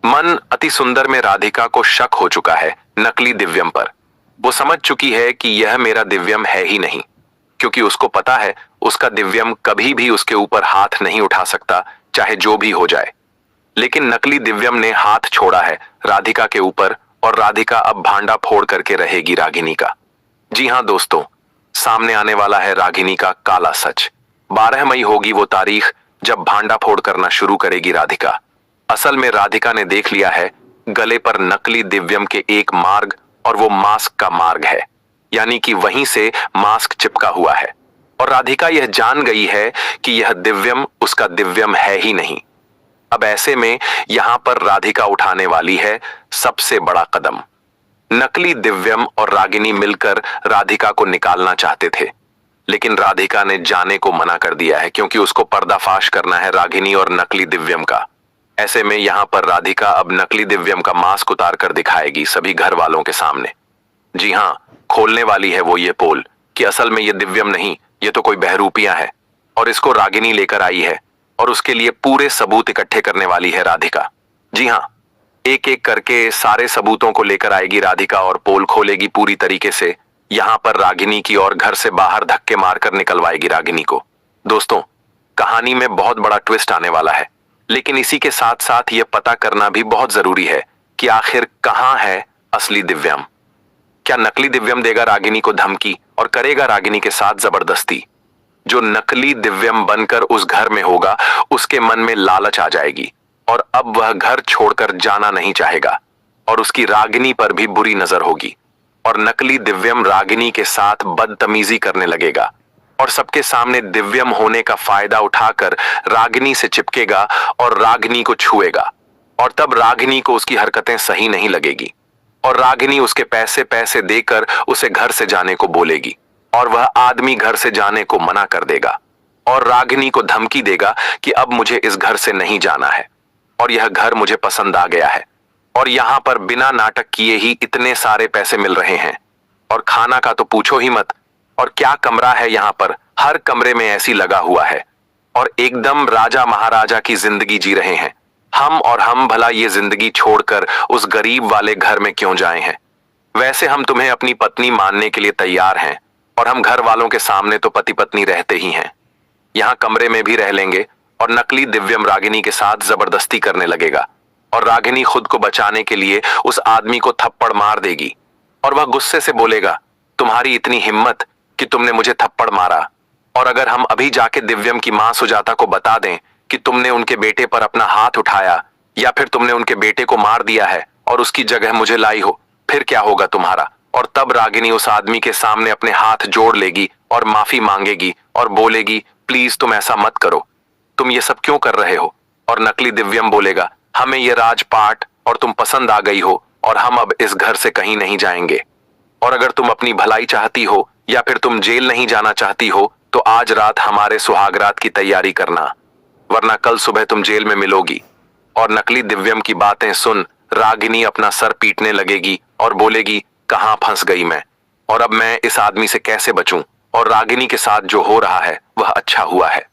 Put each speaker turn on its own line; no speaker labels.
मन अति सुंदर में राधिका को शक हो चुका है नकली दिव्यम पर। वो समझ चुकी है कि यह मेरा दिव्यम है ही नहीं, क्योंकि उसको पता है उसका दिव्यम कभी भी उसके ऊपर हाथ नहीं उठा सकता, चाहे जो भी हो जाए। लेकिन नकली दिव्यम ने हाथ छोड़ा है राधिका के ऊपर, और राधिका अब भांडा फोड़ करके रहेगी रागिनी का। जी हाँ दोस्तों, सामने आने वाला है रागिनी का काला सच। 12 मई होगी वो तारीख जब भांडा फोड़ करना शुरू करेगी राधिका। असल में राधिका ने देख लिया है गले पर नकली दिव्यम के एक मार्ग, और वो मास्क का मार्ग है, यानी कि वहीं से मास्क चिपका हुआ है। और राधिका यह जान गई है कि यह दिव्यम उसका दिव्यम है ही नहीं। अब ऐसे में यहां पर राधिका उठाने वाली है सबसे बड़ा कदम। नकली दिव्यम और रागिनी मिलकर राधिका को निकालना चाहते थे, लेकिन राधिका ने जाने को मना कर दिया है, क्योंकि उसको पर्दाफाश करना है रागिनी और नकली दिव्यम का। ऐसे में यहां पर राधिका अब नकली दिव्यम का मास्क उतार कर दिखाएगी सभी घर वालों के सामने। जी हां, खोलने वाली है वो ये पोल कि असल में ये दिव्यम नहीं, ये तो कोई बहरूपियां है, और इसको रागिनी लेकर आई है, और उसके लिए पूरे सबूत इकट्ठे करने वाली है राधिका। जी हां, एक एक करके सारे सबूतों को लेकर आएगी राधिका और पोल खोलेगी पूरी तरीके से। यहां पर रागिनी की और घर से बाहर धक्के मारकर निकलवाएगी रागिनी को। दोस्तों, कहानी में बहुत बड़ा ट्विस्ट आने वाला है, लेकिन इसी के साथ साथ यह पता करना भी बहुत जरूरी है कि आखिर कहां है असली दिव्यम। क्या नकली दिव्यम देगा रागिनी को धमकी और करेगा रागिनी के साथ जबरदस्ती? जो नकली दिव्यम बनकर उस घर में होगा, उसके मन में लालच आ जाएगी, और अब वह घर छोड़कर जाना नहीं चाहेगा, और उसकी रागिनी पर भी बुरी नजर होगी। और नकली दिव्यम रागिनी के साथ बदतमीजी करने लगेगा, और सबके सामने दिव्यम होने का फायदा उठाकर रागिनी से चिपकेगा और रागिनी को छुएगा। और तब रागिनी को उसकी हरकतें सही नहीं लगेगी, और रागिनी उसके पैसे पैसे देकर उसे घर से जाने को बोलेगी, और वह आदमी घर से जाने को मना कर देगा, और रागिनी को धमकी देगा कि अब मुझे इस घर से नहीं जाना है, और यह घर मुझे पसंद आ गया है, और यहां पर बिना नाटक किए ही इतने सारे पैसे मिल रहे हैं, और खाना का तो पूछो ही मत। और क्या कमरा है यहां पर, हर कमरे में ऐसी लगा हुआ है, और एकदम राजा महाराजा की जिंदगी जी रहे हैं हम। और हम भला ये जिंदगी छोड़कर उस गरीब वाले घर में क्यों जाए हैं? वैसे हम तुम्हें अपनी पत्नी मानने के लिए तैयार हैं, और हम घर वालों के सामने तो पति पत्नी रहते ही हैं। यहाँ कमरे में भी रह लेंगे, और नकली दिव्यम रागिनी के साथ जबरदस्ती करने लगेगा, और रागिनी खुद को बचाने के लिए उस आदमी को थप्पड़ मार देगी, और वह गुस्से से बोलेगा, तुम्हारी इतनी हिम्मत कि तुमने मुझे थप्पड़ मारा। और अगर हम अभी जाके दिव्यम की मां सुजाता को बता दें कि तुमने उनके बेटे पर अपना हाथ उठाया, या फिर तुमने उनके बेटे को मार दिया है और उसकी जगह मुझे लाई हो, फिर क्या होगा तुम्हारा? और तब रागिनी उस आदमी के सामने अपने हाथ जोड़ लेगी और माफी मांगेगी और बोलेगी, प्लीज तुम ऐसा मत करो, तुम ये सब क्यों कर रहे हो? और नकली दिव्यम बोलेगा, हमें ये राजपाट और तुम पसंद आ गई हो, और हम अब इस घर से कहीं नहीं जाएंगे। और अगर तुम अपनी भलाई चाहती हो, या फिर तुम जेल नहीं जाना चाहती हो, तो आज रात हमारे सुहागरात की तैयारी करना, वरना कल सुबह तुम जेल में मिलोगी। और नकली दिव्यम की बातें सुन रागिनी अपना सर पीटने लगेगी और बोलेगी, कहां फंस गई मैं, और अब मैं इस आदमी से कैसे बचूं? और रागिनी के साथ जो हो रहा है वह अच्छा हुआ है।